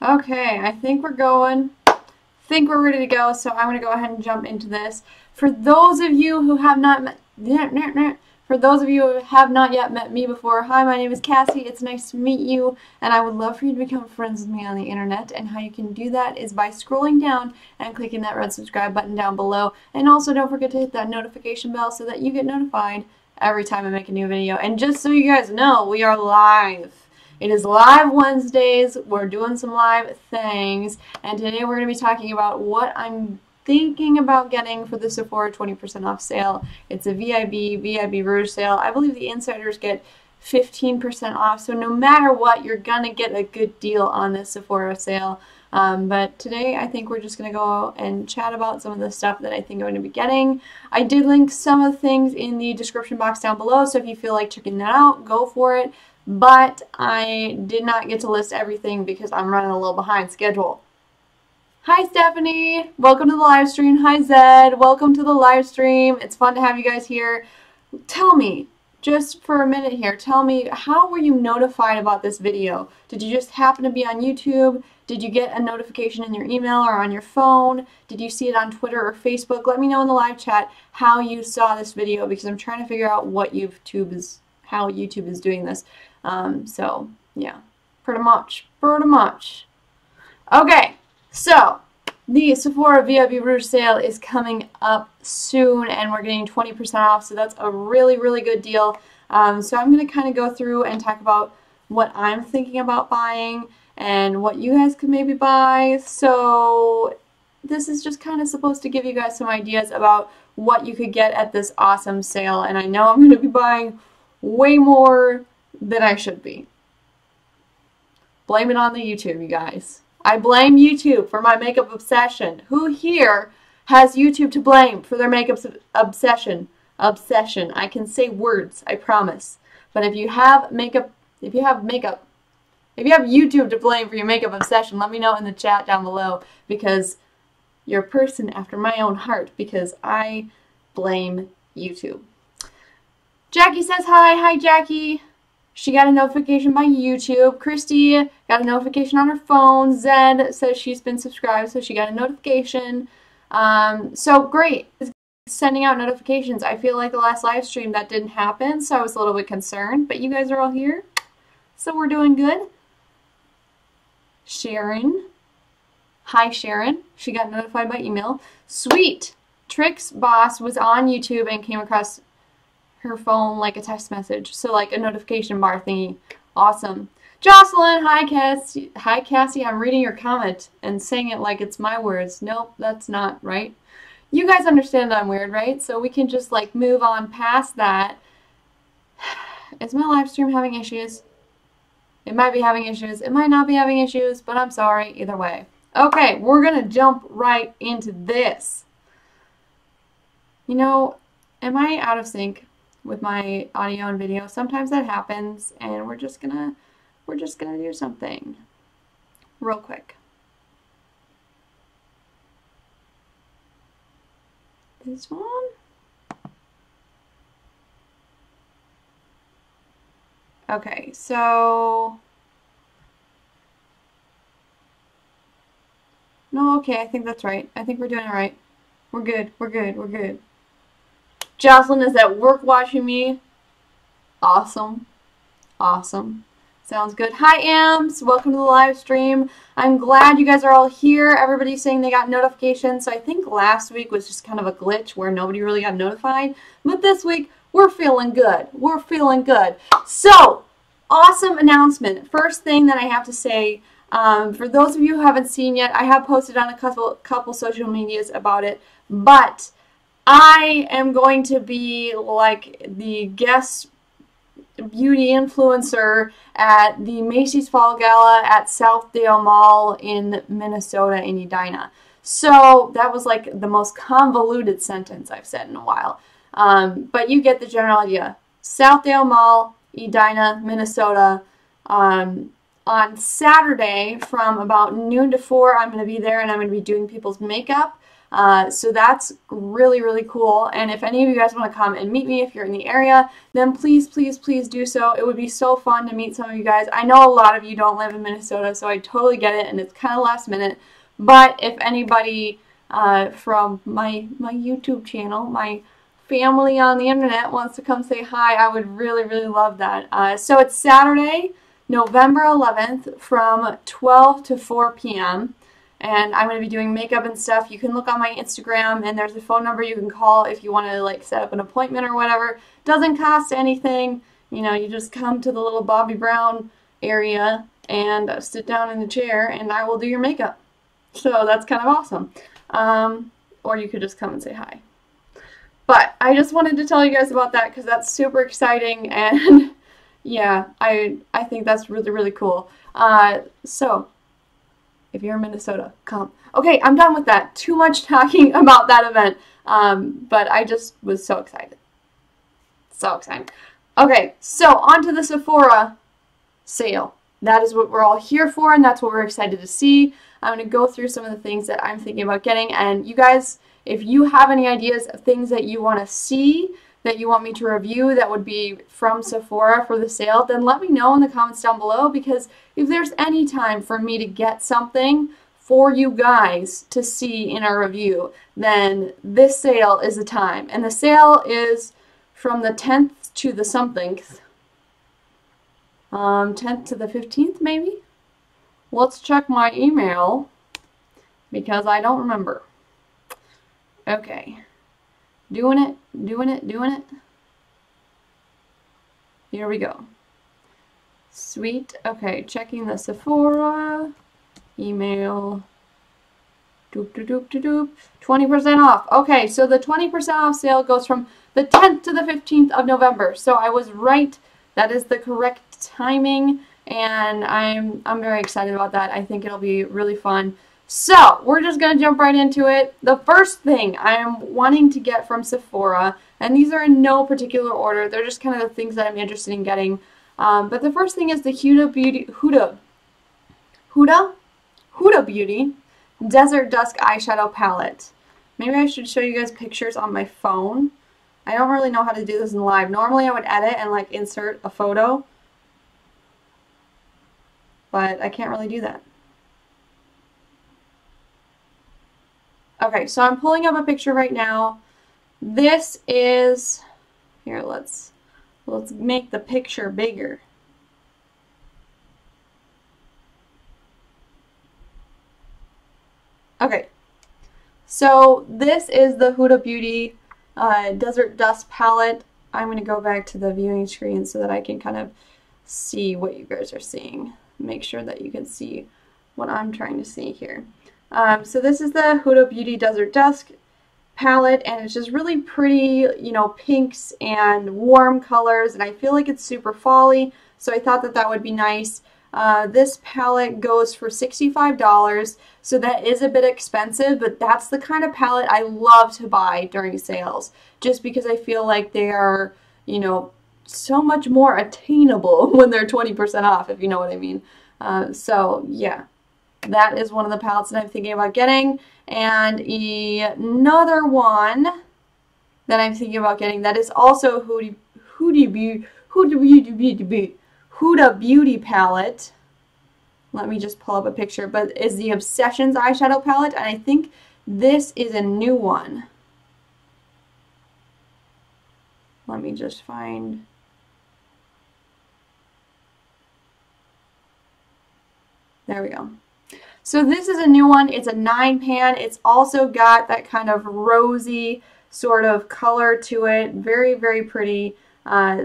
Okay, I think we're going. Think we're ready to go, so I'm going to go ahead and jump into this. For those of you who have not met, yet met me before, hi, my name is Cassie. It's nice to meet you, and I would love for you to become friends with me on the internet. And how you can do that is by scrolling down and clicking that red subscribe button down below. And also don't forget to hit that notification bell so that you get notified every time I make a new video. And just so you guys know, we are live. It is Live Wednesdays. We're doing some live things, and today we're going to be talking about what I'm thinking about getting for the Sephora 20% off sale. It's a VIB Rouge sale. I believe the insiders get 15% off, so no matter what, you're going to get a good deal on this Sephora sale. But today I think we're just going to go and chat about some of the stuff that I think I'm going to be getting. I did link some of the things in the description box down below, so if you feel like checking that out, go for it. But I did not get to list everything because I'm running a little behind schedule. Hi Stephanie, welcome to the live stream. Hi Zed, welcome to the live stream. It's fun to have you guys here. Tell me, just for a minute here, tell me, how were you notified about this video? Did you just happen to be on YouTube? Did you get a notification in your email or on your phone? Did you see it on Twitter or Facebook? Let me know in the live chat how you saw this video, because I'm trying to figure out how YouTube is doing this. So yeah, pretty much. Okay, so the Sephora VIB Rouge sale is coming up soon, and we're getting 20% off, so that's a really, really good deal. So I'm going to kind of go through and talk about what I'm thinking about buying and what you guys could maybe buy. So this is just kind of supposed to give you guys some ideas about what you could get at this awesome sale, and I know I'm going to be buying way more than I should be. Blame it on the YouTube, you guys. I blame YouTube for my makeup obsession. Who here has YouTube to blame for their makeup obsession? I can say words, I promise. But if you have YouTube to blame for your makeup obsession, let me know in the chat down below, because you're a person after my own heart, because I blame YouTube. Jackie says hi. Hi, Jackie. She got a notification by YouTube. Christy got a notification on her phone. Zed says she's been subscribed, so she got a notification. So great. It's sending out notifications. I feel like the last live stream that didn't happen, so I was a little bit concerned, but you guys are all here, so we're doing good. Sharon. Hi, Sharon. She got notified by email. Sweet. Trix Boss was on YouTube and came across her phone like a text message, so like a notification bar thingy. Awesome. Jocelyn, hi Cassie. Hi Cassie, I'm reading your comment and saying it like it's my words. Nope, that's not right. You guys understand I'm weird, right? So we can just like move on past that. Is my live stream having issues? It might be having issues. It might not be having issues, but I'm sorry either way. Okay, we're gonna jump right into this. You know, am I out of sync with my audio and video? Sometimes that happens, and we're just gonna do something real quick. This one. Okay, so no, okay, I think that's right. I think we're doing it right. We're good. We're good. We're good. Jocelyn is at work watching me. Awesome. Awesome. Sounds good. Hi, Ams. Welcome to the live stream. I'm glad you guys are all here. Everybody's saying they got notifications. So I think last week was just kind of a glitch where nobody really got notified. But this week, we're feeling good. We're feeling good. So, awesome announcement. First thing that I have to say, for those of you who haven't seen yet, I have posted on a couple social medias about it. But I am going to be like the guest beauty influencer at the Macy's Fall Gala at Southdale Mall in Minnesota in Edina. So that was like the most convoluted sentence I've said in a while. But you get the general idea. Southdale Mall, Edina, Minnesota. on Saturday from about noon to 4, I'm going to be there and I'm going to be doing people's makeup. So that's really, really cool. And if any of you guys want to come and meet me if you're in the area, then please, please, please do so. It would be so fun to meet some of you guys. I know a lot of you don't live in Minnesota, so I totally get it, and it's kind of last minute. But if anybody from my YouTube channel, my family on the internet wants to come say hi, I would really, really love that. So it's Saturday, November 11th from 12 to 4 p.m. and I'm going to be doing makeup and stuff. You can look on my Instagram and there's a phone number you can call if you want to like set up an appointment or whatever. Doesn't cost anything. You know, you just come to the little Bobby Brown area and sit down in the chair and I will do your makeup. So that's kind of awesome. Or you could just come and say hi. But I just wanted to tell you guys about that because that's super exciting, and yeah, I think that's really, really cool. So if you're in Minnesota, come. Okay, I'm done with that. Too much talking about that event. But I just was so excited. So excited. Okay, so on to the Sephora sale. That is what we're all here for, and that's what we're excited to see. I'm going to go through some of the things that I'm thinking about getting, and you guys, if you have any ideas of things that you want to see, that you want me to review that would be from Sephora for the sale, then let me know in the comments down below, because if there's any time for me to get something for you guys to see in our review, then this sale is the time. And the sale is from the 10th to the somethingth. 10th to the 15th maybe? Let's check my email because I don't remember. Okay. Doing it. Here we go. Sweet. Okay, checking the Sephora email. Doop, doop, doop, doop, doop. 20% off. Okay, so the 20% off sale goes from the 10th to the 15th of November. So I was right. That is the correct timing, and I'm very excited about that. I think it'll be really fun. So we're just going to jump right into it. The first thing I'm wanting to get from Sephora, and these are in no particular order, they're just kind of the things that I'm interested in getting. But the first thing is the Huda Beauty Desert Dusk Eyeshadow Palette. Maybe I should show you guys pictures on my phone. I don't really know how to do this in live. Normally I would edit and like insert a photo, but I can't really do that. Okay, so I'm pulling up a picture right now. This is, here, let's make the picture bigger. Okay, so this is the Huda Beauty Desert Dusk Palette. I'm going to go back to the viewing screen so that I can kind of see what you guys are seeing. Make sure that you can see what I'm trying to see here. So this is the Huda Beauty Desert Dusk palette, and it's just really pretty, you know, pinks and warm colors, and I feel like it's super fall-y, so I thought that that would be nice. This palette goes for $65, so that is a bit expensive, but that's the kind of palette I love to buy during sales, just because I feel like they are, you know, so much more attainable when they're 20% off, if you know what I mean. So yeah, that is one of the palettes that I'm thinking about getting. And another one that I'm thinking about getting that is also Huda Beauty palette. Let me just pull up a picture, but is the Obsessions eyeshadow palette, and I think this is a new one. Let me just find. There we go. So this is a new one. It's a 9-pan. It's also got that kind of rosy sort of color to it. Very, very pretty.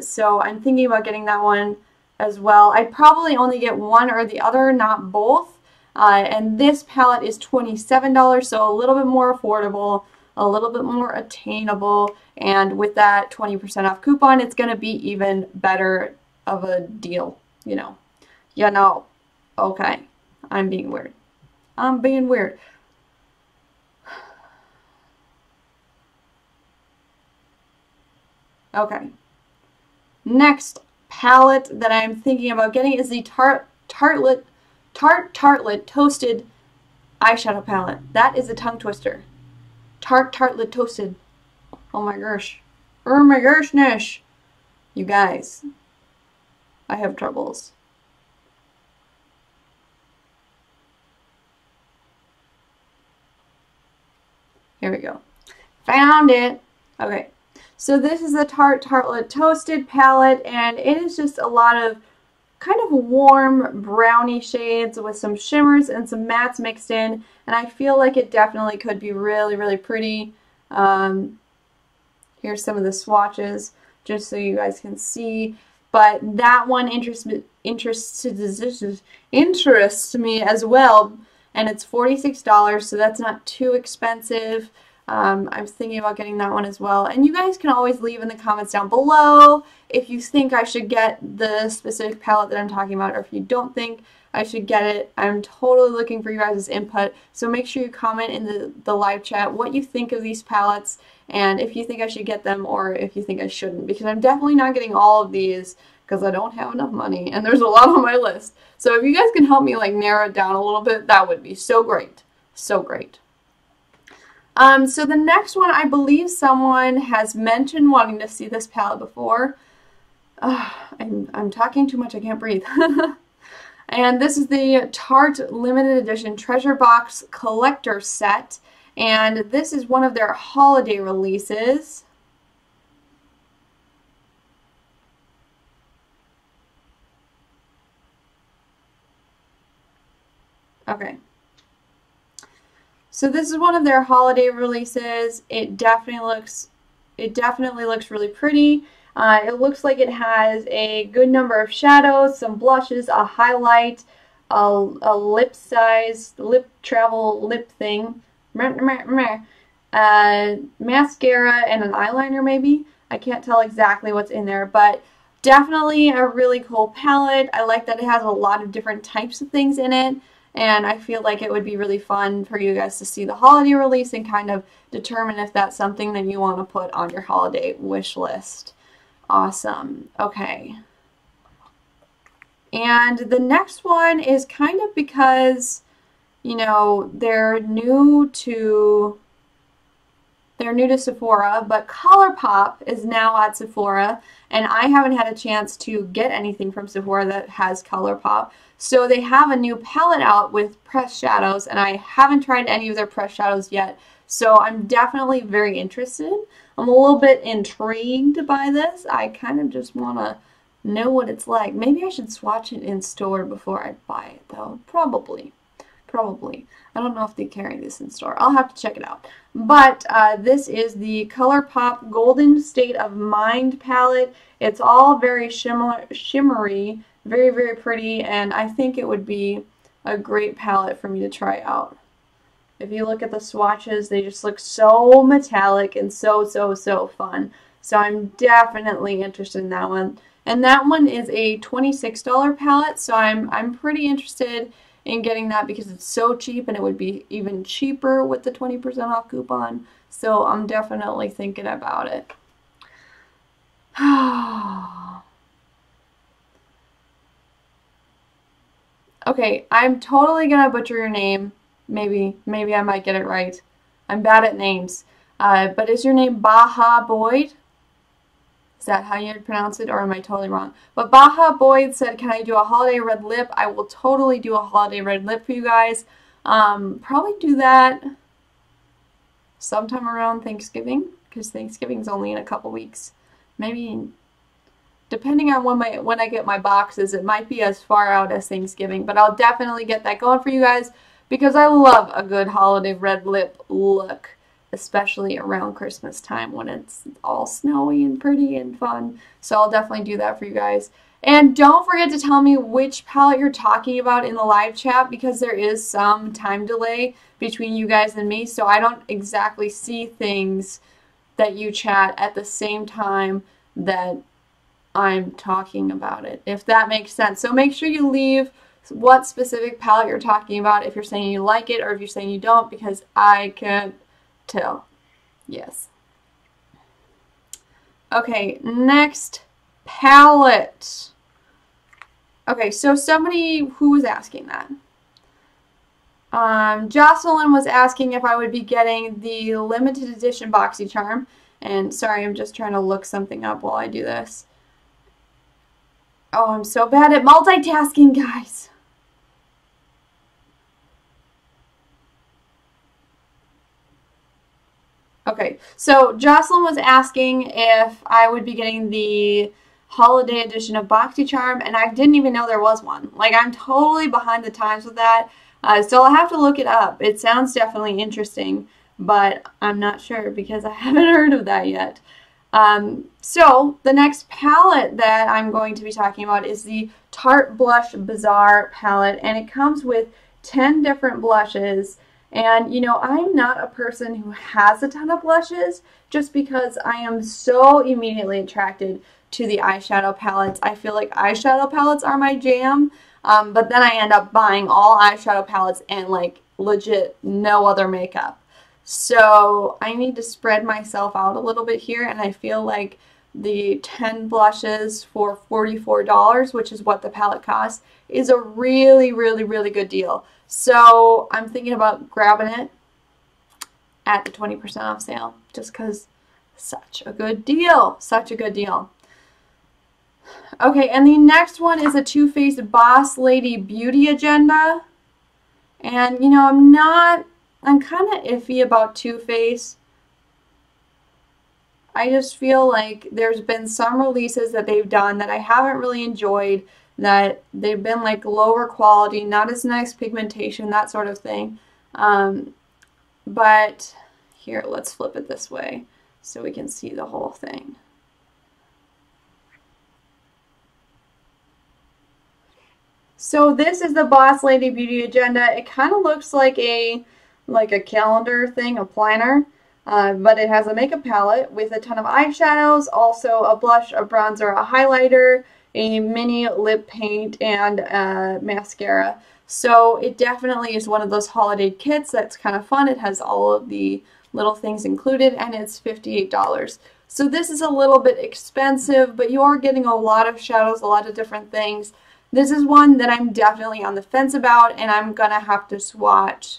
So I'm thinking about getting that one as well. I'd probably only get one or the other, not both. And this palette is $27, so a little bit more affordable, a little bit more attainable. And with that 20% off coupon, it's going to be even better of a deal, you know. You know. Okay. I'm being weird. I'm being weird. Okay. Next palette that I'm thinking about getting is the Tarte Tartlet Toasted Eyeshadow Palette. That is a tongue twister. Tartlet Toasted. Oh my gosh. Oh my gosh. You guys, I have troubles. Here we go. Found it. Okay. So this is the Tartlet Toasted palette, and it is just a lot of kind of warm brownie shades with some shimmers and some mattes mixed in, and I feel like it definitely could be really, really pretty. Here's some of the swatches just so you guys can see, but that one interests me as well, and it's $46, so that's not too expensive. I'm thinking about getting that one as well. And you guys can always leave in the comments down below if you think I should get the specific palette that I'm talking about, or if you don't think I should get it. I'm totally looking for you guys' input. So make sure you comment in the live chat what you think of these palettes, and if you think I should get them or if you think I shouldn't. Because I'm definitely not getting all of these because I don't have enough money, and there's a lot on my list. So if you guys can help me like narrow it down a little bit, that would be so great. So great. So the next one, I believe someone has mentioned wanting to see this palette before. I'm talking too much, I can't breathe. And this is the Tarte Limited Edition Treasure Box Collector Set. And this is one of their holiday releases. Okay. So this is one of their holiday releases. It definitely looks really pretty. It looks like it has a good number of shadows, some blushes, a highlight, a lip travel lip thing, mascara, and an eyeliner maybe. I can't tell exactly what's in there, but definitely a really cool palette. I like that it has a lot of different types of things in it. And I feel like it would be really fun for you guys to see the holiday release and kind of determine if that's something that you want to put on your holiday wish list. Awesome. Okay. And the next one is kind of because, you know, they're new to Sephora, but ColourPop is now at Sephora, and I haven't had a chance to get anything from Sephora that has ColourPop. So they have a new palette out with pressed shadows, and I haven't tried any of their pressed shadows yet, so I'm definitely very interested. I'm a little bit intrigued by this. I kind of just want to know what it's like. Maybe I should swatch it in store before I buy it, though. Probably. I don't know if they carry this in store. I'll have to check it out. But this is the ColourPop Golden State of Mind palette. It's all very shimmery, very, very pretty, and I think it would be a great palette for me to try out. If you look at the swatches, they just look so metallic and so fun. So I'm definitely interested in that one. And that one is a $26 palette, so I'm pretty interested in getting that because it's so cheap, and it would be even cheaper with the 20% off coupon. So I'm definitely thinking about it. Okay, I'm totally gonna butcher your name. Maybe I might get it right. I'm bad at names. But is your name Baha Boyd? Is that how you'd pronounce it, or am I totally wrong? But Baha Boyd said, can I do a holiday red lip? I will totally do a holiday red lip for you guys. Probably do that sometime around Thanksgiving, because Thanksgiving's only in a couple weeks. Maybe, depending on when I get my boxes, it might be as far out as Thanksgiving. But I'll definitely get that going for you guys, because I love a good holiday red lip look, especially around Christmas time when it's all snowy and pretty and fun. So I'll definitely do that for you guys. And don't forget to tell me which palette you're talking about in the live chat, because there is some time delay between you guys and me, so I don't exactly see things that you chat at the same time that I'm talking about it, if that makes sense. So make sure you leave what specific palette you're talking about, if you're saying you like it or if you're saying you don't, because I can't tell. Yes. Okay, next palette. Okay, so somebody who was asking that. Jocelyn was asking if I would be getting the limited edition BoxyCharm. And sorry, I'm just trying to look something up while I do this. Oh, I'm so bad at multitasking, guys. Okay, so Jocelyn was asking if I would be getting the holiday edition of BoxyCharm, and I didn't even know there was one. Like, I'm totally behind the times with that. So I'll have to look it up. It sounds definitely interesting, but I'm not sure because I haven't heard of that yet. So the next palette that I'm going to be talking about is the Tarte Blush Bazaar palette, and it comes with 10 different blushes. And, you know, I'm not a person who has a ton of blushes just because I am so immediately attracted to the eyeshadow palettes. I feel like eyeshadow palettes are my jam, but then I end up buying all eyeshadow palettes and, like, legit no other makeup. So I need to spread myself out a little bit here, and I feel like the 10 blushes for $44, which is what the palette costs, is a really, really, really good deal. So I'm thinking about grabbing it at the 20% off sale just because such a good deal. Such a good deal. Okay, and the next one is a Too Faced Boss Lady Beauty Agenda. And, you know, I'm kind of iffy about Too Faced. I just feel like there's been some releases that they've done that I haven't really enjoyed, that they've been like lower quality, not as nice pigmentation, that sort of thing. But here, let's flip it this way so we can see the whole thing. So this is the Boss Lady Beauty Agenda. It kind of looks like a calendar thing, a planner. But it has a makeup palette with a ton of eyeshadows, also a blush, a bronzer, a highlighter, a mini lip paint, and a mascara. So it definitely is one of those holiday kits that's kind of fun. It has all of the little things included, and it's $58. So this is a little bit expensive, but you are getting a lot of shadows, a lot of different things. This is one that I'm definitely on the fence about, and I'm gonna have to swatch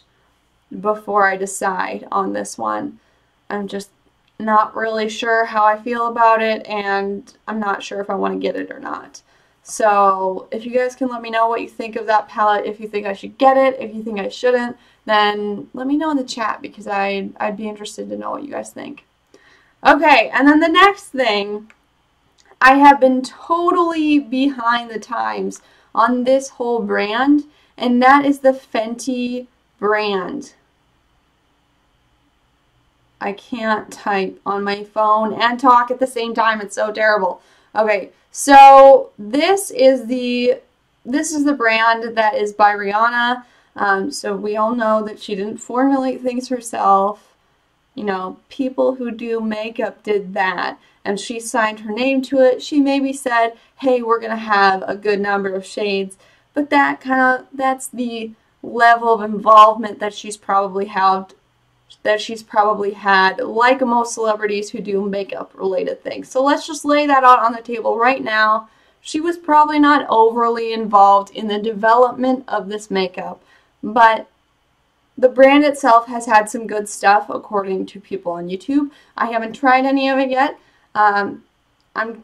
before I decide on this one. I'm just not really sure how I feel about it, and I'm not sure if I want to get it or not. So if you guys can let me know what you think of that palette, if you think I should get it, if you think I shouldn't, then let me know in the chat because I'd be interested to know what you guys think. Okay, and then the next thing, I have been totally behind the times on this whole brand, and that is the Fenty brand. I can't type on my phone and talk at the same time. It's so terrible. Okay, so this is the brand that is by Rihanna. So we all know that she didn't formulate things herself. You know, people who do makeup did that, and she signed her name to it. She maybe said, hey, we're going to have a good number of shades, but that's the level of involvement that she's probably had, like most celebrities who do makeup related things. So let's just lay that out on the table right now. She was probably not overly involved in the development of this makeup, but the brand itself has had some good stuff according to people on YouTube. I haven't tried any of it yet. I'm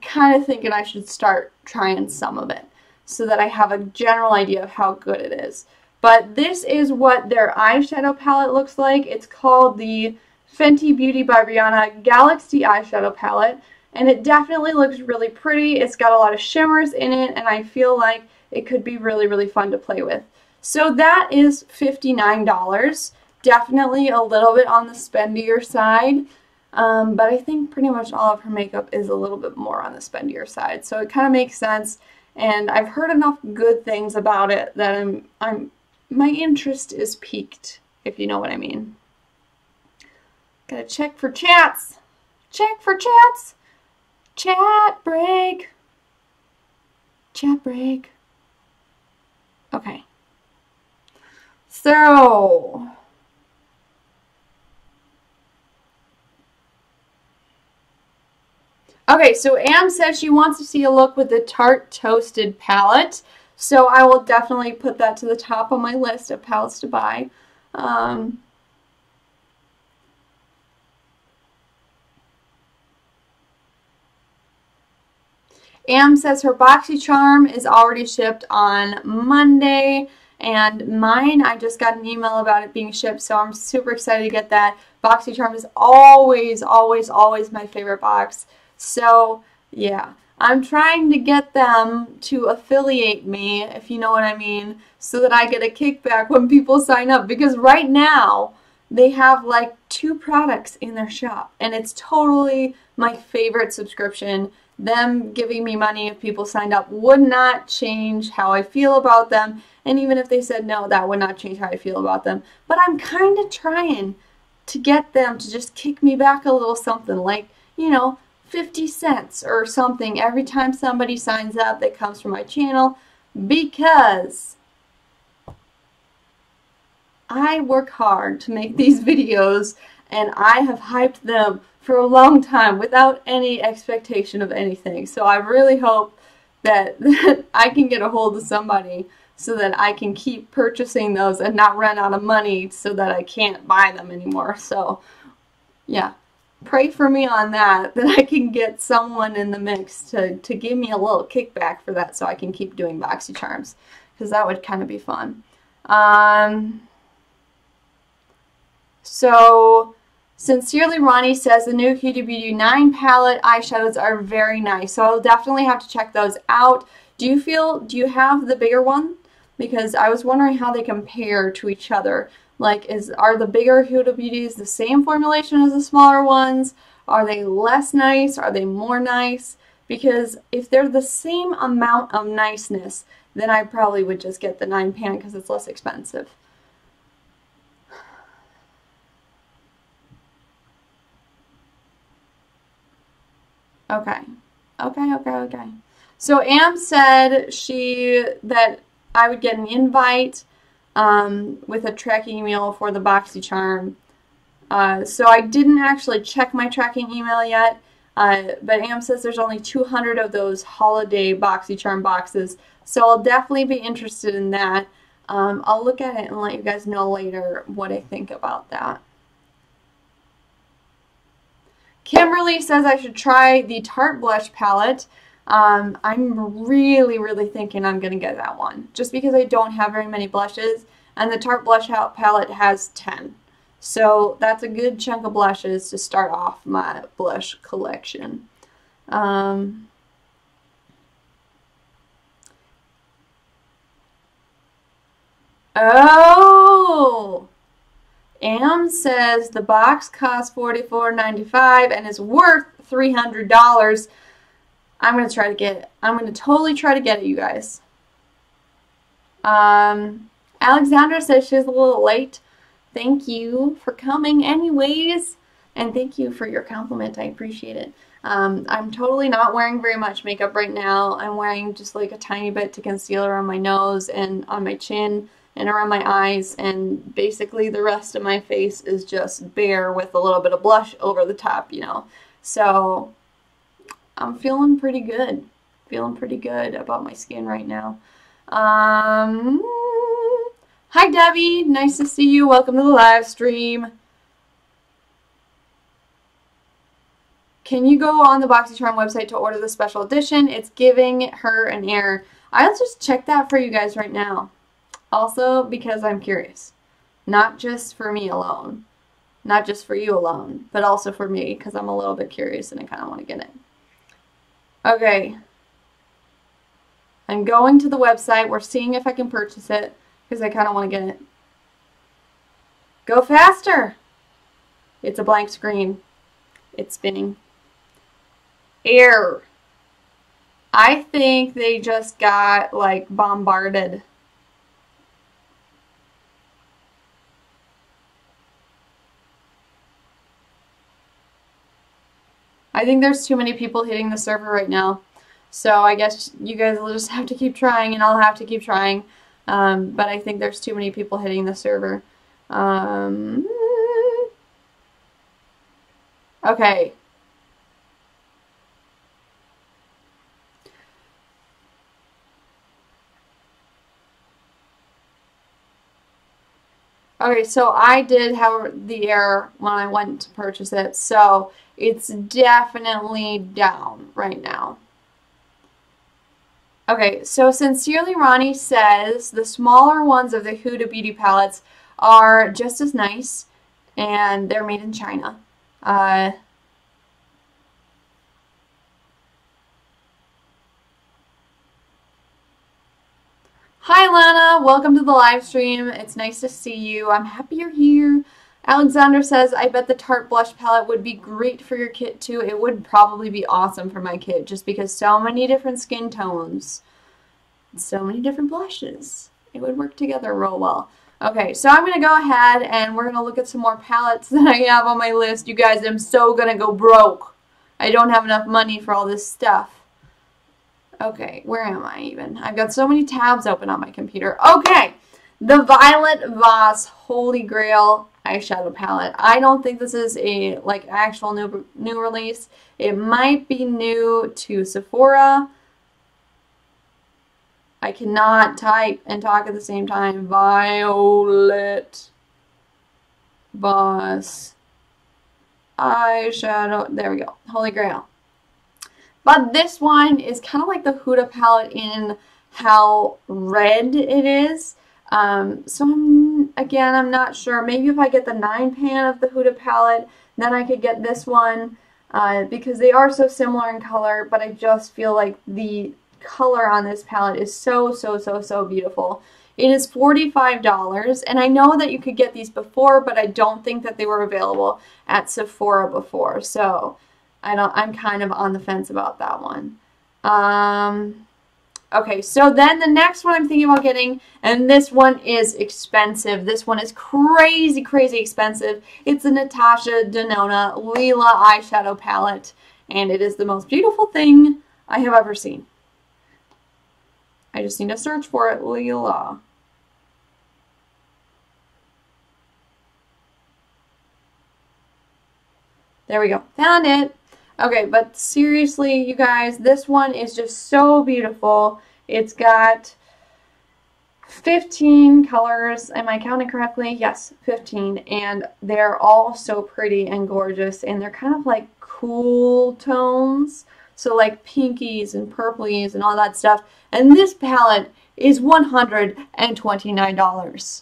kind of thinking I should start trying some of it so that I have a general idea of how good it is. But this is what their eyeshadow palette looks like. It's called the Fenty Beauty by Rihanna Galaxy Eyeshadow Palette. And it definitely looks really pretty. It's got a lot of shimmers in it, and I feel like it could be really, really fun to play with. So that is $59. Definitely a little bit on the spendier side. But I think pretty much all of her makeup is a little bit more on the spendier side. So it kind of makes sense. And I've heard enough good things about it that my interest is piqued, if you know what I mean. Gotta check for chats. Check for chats. Chat break. Chat break. Okay. So, okay, so Am says she wants to see a look with the Tarte Toasted palette. So I will definitely put that to the top on my list of palettes to buy. Am says her BoxyCharm is already shipped on Monday, and mine, I just got an email about it being shipped, so I'm super excited to get that. BoxyCharm is always, always, always my favorite box. So, yeah. I'm trying to get them to affiliate me, if you know what I mean, so that I get a kickback when people sign up, because right now they have like 2 products in their shop, and it's totally my favorite subscription. Them giving me money if people signed up would not change how I feel about them, and even if they said no, that would not change how I feel about them. But I'm kind of trying to get them to just kick me back a little something, like, you know, 50 cents or something every time somebody signs up that comes from my channel, because I work hard to make these videos, and I have hyped them for a long time without any expectation of anything. So I really hope that I can get a hold of somebody so that I can keep purchasing those and not run out of money so that I can't buy them anymore. So yeah, pray for me on that I can get someone in the mix to give me a little kickback for that so I can keep doing BoxyCharms, because that would kind of be fun. So Sincerely Ronnie says the new Huda Beauty 9 palette eyeshadows are very nice. So I'll definitely have to check those out. Do you have the bigger one? Because I was wondering how they compare to each other. Like, are the bigger Huda Beauties the same formulation as the smaller ones? Are they less nice? Are they more nice? Because if they're the same amount of niceness, then I probably would just get the 9 pan because it's less expensive. Okay. So Am said that I would get an invite with a tracking email for the BoxyCharm. So I didn't actually check my tracking email yet, but Am says there's only 200 of those holiday BoxyCharm boxes, so I'll definitely be interested in that. I'll look at it and let you guys know later what I think about that. Kimberly says I should try the Tarte Blush palette. I'm really thinking I'm going to get that one, just because I don't have very many blushes, and the Tarte Blush palette has 10. So that's a good chunk of blushes to start off my blush collection. Oh! Am says the box costs $44.95 and is worth $300. I'm going to try to get it. I'm going to totally try to get it, you guys. Alexandra says she's a little late. Thank you for coming anyways. And thank you for your compliment. I appreciate it. I'm totally not wearing very much makeup right now. I'm wearing just like a tiny bit to conceal around my nose and on my chin and around my eyes, and basically the rest of my face is just bare with a little bit of blush over the top, you know. So I'm feeling pretty good. Feeling pretty good about my skin right now. Hi Debbie, nice to see you. Welcome to the live stream. Can you go on the BoxyCharm website to order the special edition? It's giving her an error. I'll just check that for you guys right now. Also, because I'm curious. Not just for me alone. Not just for you alone. But also for me, because I'm a little bit curious and I kind of want to get it. Okay. I'm going to the website. We're seeing if I can purchase it, because I kind of want to get it. Go faster! It's a blank screen. It's spinning. Error. I think they just got, like, bombarded. I think there's too many people hitting the server right now. So I guess you guys will just have to keep trying, and I'll have to keep trying. But I think there's too many people hitting the server. Okay. Okay, so I did have the error when I went to purchase it, so it's definitely down right now. Okay, so Sincerely Ronnie says the smaller ones of the Huda Beauty palettes are just as nice, and they're made in China. Hi Lana, welcome to the live stream. It's nice to see you. I'm happy you're here. Alexander says, I bet the Tarte blush palette would be great for your kit too. It would probably be awesome for my kit just because so many different skin tones, so many different blushes. It would work together real well. Okay, so I'm going to go ahead and we're going to look at some more palettes that I have on my list. You guys, I'm so going to go broke. I don't have enough money for all this stuff. Okay, where am I even? I've got so many tabs open on my computer. Okay, the Violet Voss Holy Grail eyeshadow palette. I don't think this is a actual new release. It might be new to Sephora. I cannot type and talk at the same time. Violet Voss eyeshadow. There we go. Holy Grail. But this one is kind of like the Huda palette in how red it is. So I'm not sure. Maybe if I get the 9-pan of the Huda palette, then I could get this one because they are so similar in color, but I just feel like the color on this palette is so beautiful. It is $45, and I know that you could get these before, but I don't think that they were available at Sephora before, so I'm kind of on the fence about that one. Okay, so then the next one I'm thinking about getting, and this one is expensive. This one is crazy expensive. It's the Natasha Denona Lila eyeshadow palette, and it is the most beautiful thing I have ever seen. I just need to search for it. Lila. There we go. Found it. Okay, but seriously, you guys, this one is just so beautiful. It's got 15 colors. Am I counting correctly? Yes, 15. And they're all so pretty and gorgeous. And they're kind of like cool tones. So like pinkies and purplies and all that stuff. And this palette is $129.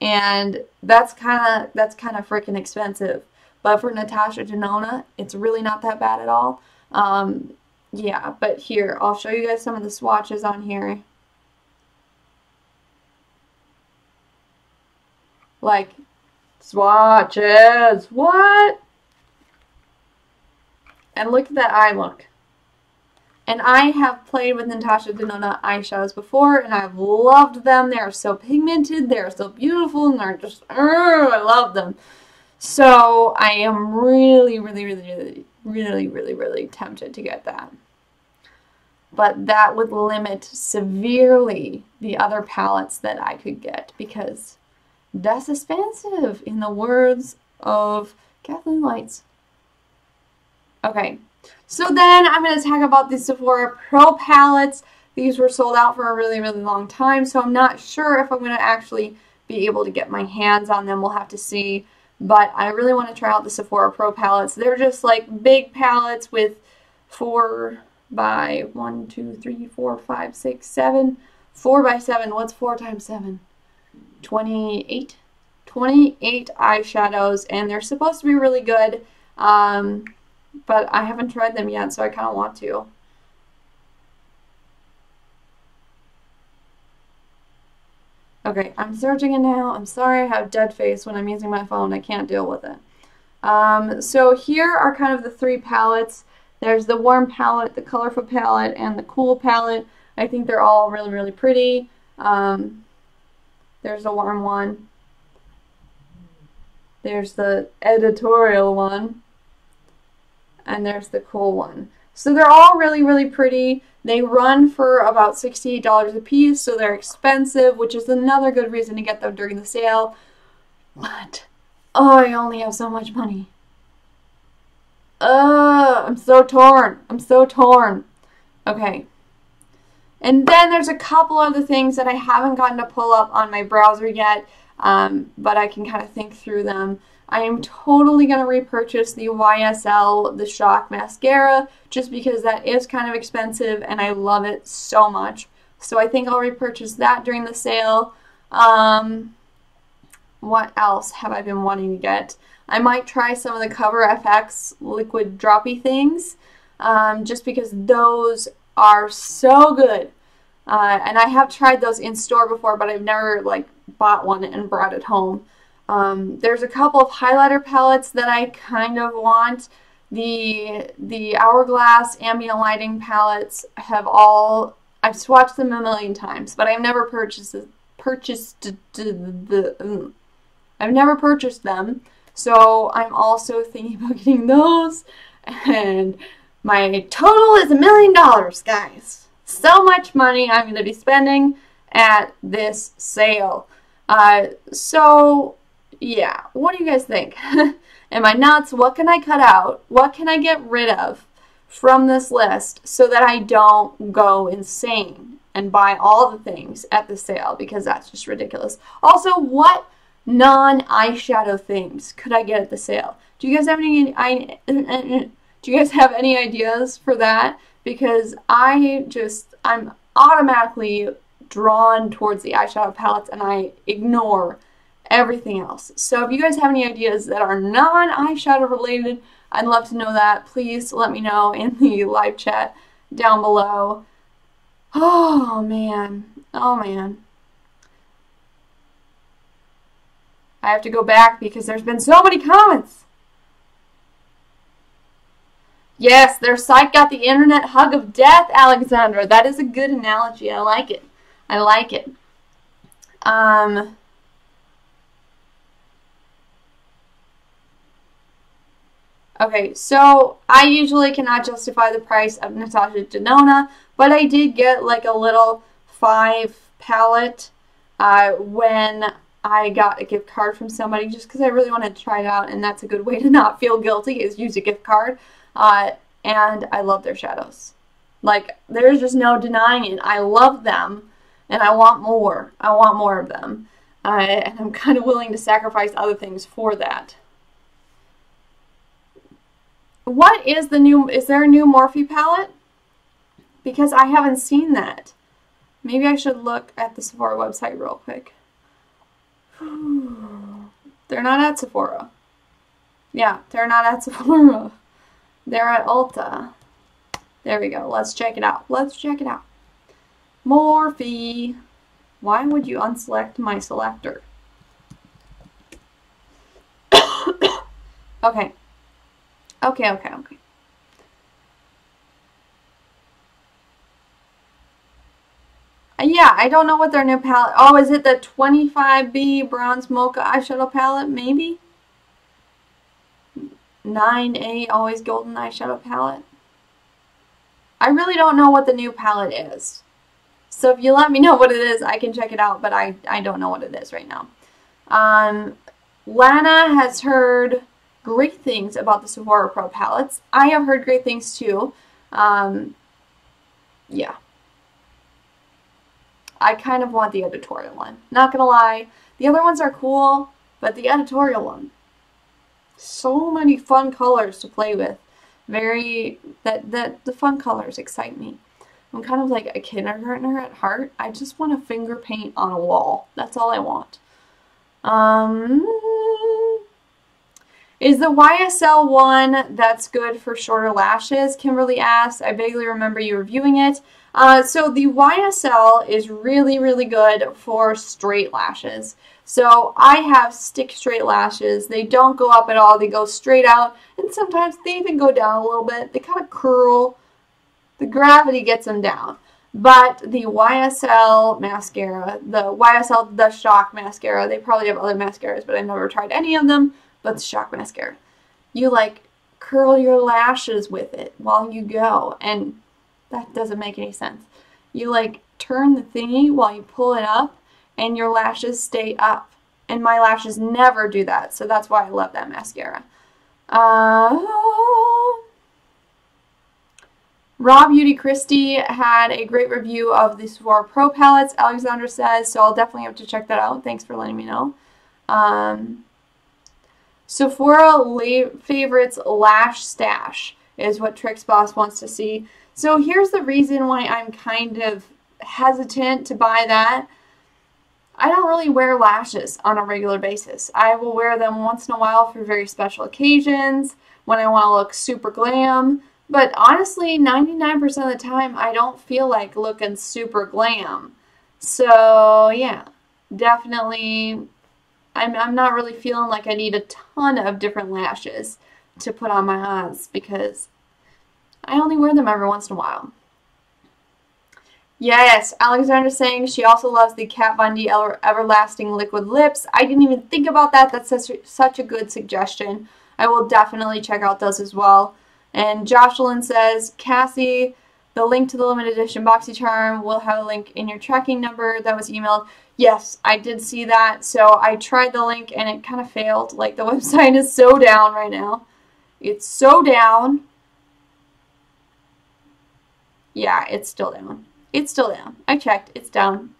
And that's kind of freaking expensive. But for Natasha Denona, it's really not that bad at all. Yeah, but here, I'll show you guys some of the swatches on here. Like, swatches, what? And look at that eye look. And I have played with Natasha Denona eyeshadows before, and I've loved them. They are so pigmented, they are so beautiful, and they're just, I love them. So I am really tempted to get that. But that would limit severely the other palettes that I could get because that's expensive, in the words of Kathleen Lights. Okay, so then I'm going to talk about the Sephora Pro palettes. These were sold out for a really long time, so I'm not sure if I'm going to actually be able to get my hands on them. We'll have to see. But I really want to try out the Sephora Pro palettes. They're just like big palettes with 4 by 1, 2, 3, 4, 5, 6, 7. 4 by 7. What's 4 times 7? 28. 28 eyeshadows, and they're supposed to be really good. But I haven't tried them yet, so I kind of want to. Okay, I'm searching it now. I'm sorry I have dead face when I'm using my phone. I can't deal with it. So here are kind of the 3 palettes. There's the warm palette, the colorful palette, and the cool palette. I think they're all really pretty. There's the warm one. There's the editorial one. And there's the cool one. So they're all really pretty. They run for about $68 a piece, so they're expensive, which is another good reason to get them during the sale. But, oh, I only have so much money. I'm so torn. I'm so torn. Okay. And then there's a couple other things that I haven't gotten to pull up on my browser yet. but I can kind of think through them. I am totally going to repurchase the YSL The Shock Mascara just because that is kind of expensive and I love it so much. So I think I'll repurchase that during the sale. What else have I been wanting to get? I might try some of the Cover FX liquid droppy things just because those are so good. And I have tried those in store before, but I've never like bought one and brought it home. There's a couple of highlighter palettes that I kind of want. The Hourglass ambient lighting palettes have all, I've swatched them a million times, but I've never purchased them. So I'm also thinking about getting those, and my total is $1 million, guys. So much money I'm going to be spending at this sale. So yeah, what do you guys think? Am I nuts? What can I cut out? What can I get rid of from this list so that I don't go insane and buy all the things at the sale, because that's just ridiculous. Also, what non-eyeshadow things could I get at the sale? Do you guys have any ideas for that? Because I'm automatically drawn towards the eyeshadow palettes and I ignore everything else. So if you guys have any ideas that are non-eyeshadow related, I'd love to know that. Please let me know in the live chat down below. Oh man. Oh man. I have to go back because there's been so many comments. Yes, their site got the internet hug of death, Alexandra. That is a good analogy. I like it. I like it. Okay, so I usually cannot justify the price of Natasha Denona, but I did get like a little 5 palette when I got a gift card from somebody just because I really wanted to try it out, and that's a good way to not feel guilty is use a gift card. And I love their shadows. Like, there's just no denying it. I love them, and I want more. I want more of them. And I'm kind of willing to sacrifice other things for that. What is the new, is there a new Morphe palette? Because I haven't seen that. Maybe I should look at the Sephora website real quick. They're not at Sephora. Yeah, they're not at Sephora. They're at Ulta. There we go. Let's check it out. Let's check it out. Morphe. Why would you unselect my selector? Okay. Okay. Yeah, I don't know what their new palette... Oh, is it the 25B Bronze Mocha eyeshadow palette? Maybe? 9A Always Golden eyeshadow palette? I really don't know what the new palette is. So if you let me know what it is, I can check it out, but I don't know what it is right now. Lana has heard great things about the Sephora Pro palettes. I have heard great things too. Yeah. I kind of want the editorial one. Not gonna lie. The other ones are cool, but the editorial one. So many fun colors to play with. The fun colors excite me. I'm kind of like a kindergartner at heart. I just want to finger paint on a wall. That's all I want. Is the YSL one that's good for shorter lashes? Kimberly asks. I vaguely remember you reviewing it. So the YSL is really, really good for straight lashes. So I have stick straight lashes. They don't go up at all. They go straight out. And sometimes they even go down a little bit. They kind of curl. The gravity gets them down. But the YSL mascara, the YSL The Shock mascara, they probably have other mascaras, but I've never tried any of them. But the Shock mascara, you like curl your lashes with it while you go, and that doesn't make any sense. You like turn the thingy while you pull it up, and your lashes stay up. And my lashes never do that, so that's why I love that mascara. Raw Beauty Christie had a great review of the Sephora Pro palettes, Alexandra says, so I'll definitely have to check that out. Thanks for letting me know. Sephora favorites lash stash is what Trix Boss wants to see. So here's the reason why I'm kind of hesitant to buy that. I don't really wear lashes on a regular basis. I will wear them once in a while for very special occasions, when I want to look super glam. But honestly, 99% of the time, I don't feel like looking super glam. So yeah, definitely, I'm not really feeling like I need a ton of different lashes to put on my eyes because I only wear them every once in a while. Yes, Alexandra's saying she also loves the Kat Von D Everlasting Liquid Lips. I didn't even think about that. That's such a good suggestion. I will definitely check out those as well. And Jocelyn says, Cassie, the link to the limited edition BoxyCharm will have a link in your tracking number that was emailed. Yes, I did see that. So I tried the link and it kind of failed. Like, the website is so down right now. It's so down. Yeah, it's still down. It's still down. I checked. It's down.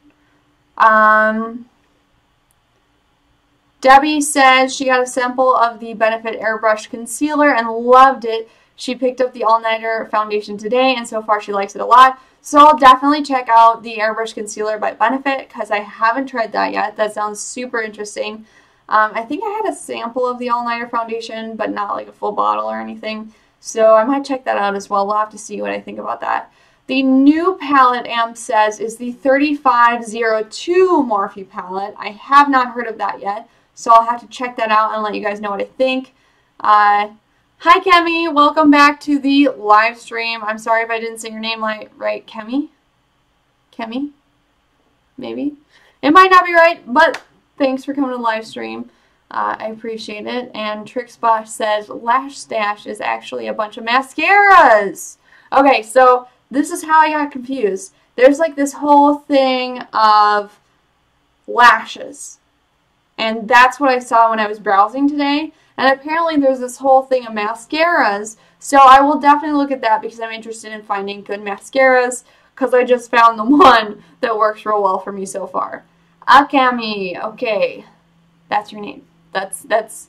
Debbie says she got a sample of the Benefit Airbrush Concealer and loved it. She picked up the All Nighter foundation today, and so far she likes it a lot. So I'll definitely check out the Airbrush Concealer by Benefit because I haven't tried that yet. That sounds super interesting. I think I had a sample of the All Nighter foundation, but not like a full bottle or anything. So I might check that out as well. We'll have to see what I think about that. The new palette, Amp says, is the 3502 Morphe palette. I have not heard of that yet, so I'll have to check that out and let you guys know what I think. Hi, Kemi. Welcome back to the live stream. I'm sorry if I didn't say your name right, Kemi? Kemi? Maybe? It might not be right, but thanks for coming to the live stream. I appreciate it. And Trixbosh says, Lash Stash is actually a bunch of mascaras. Okay, so this is how I got confused. There's like this whole thing of lashes. And that's what I saw when I was browsing today. And apparently there's this whole thing of mascaras. So I will definitely look at that because I'm interested in finding good mascaras. Because I just found the one that works real well for me so far. Akami. Okay. That's your name. That's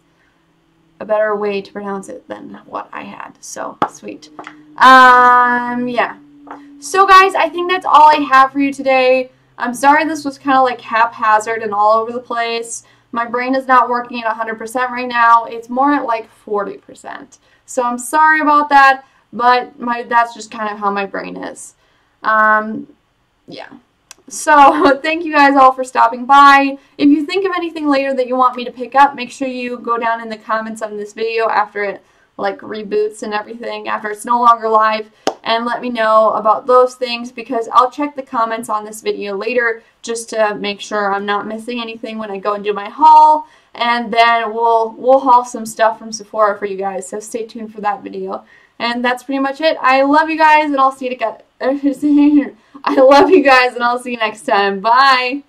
a better way to pronounce it than what I had. So, sweet. Yeah. So guys, I think that's all I have for you today. I'm sorry this was kind of like haphazard and all over the place. My brain is not working at 100% right now. It's more at like 40%. So I'm sorry about that, but that's just kind of how my brain is. Yeah. So thank you guys all for stopping by. If you think of anything later that you want me to pick up, make sure you go down in the comments on this video after it like reboots and everything, after it's no longer live, and let me know about those things because I'll check the comments on this video later just to make sure I'm not missing anything when I go and do my haul, and then we'll haul some stuff from Sephora for you guys, so stay tuned for that video. And that's pretty much it. I love you guys, and I'll see you again. I love you guys, and I'll see you next time. Bye!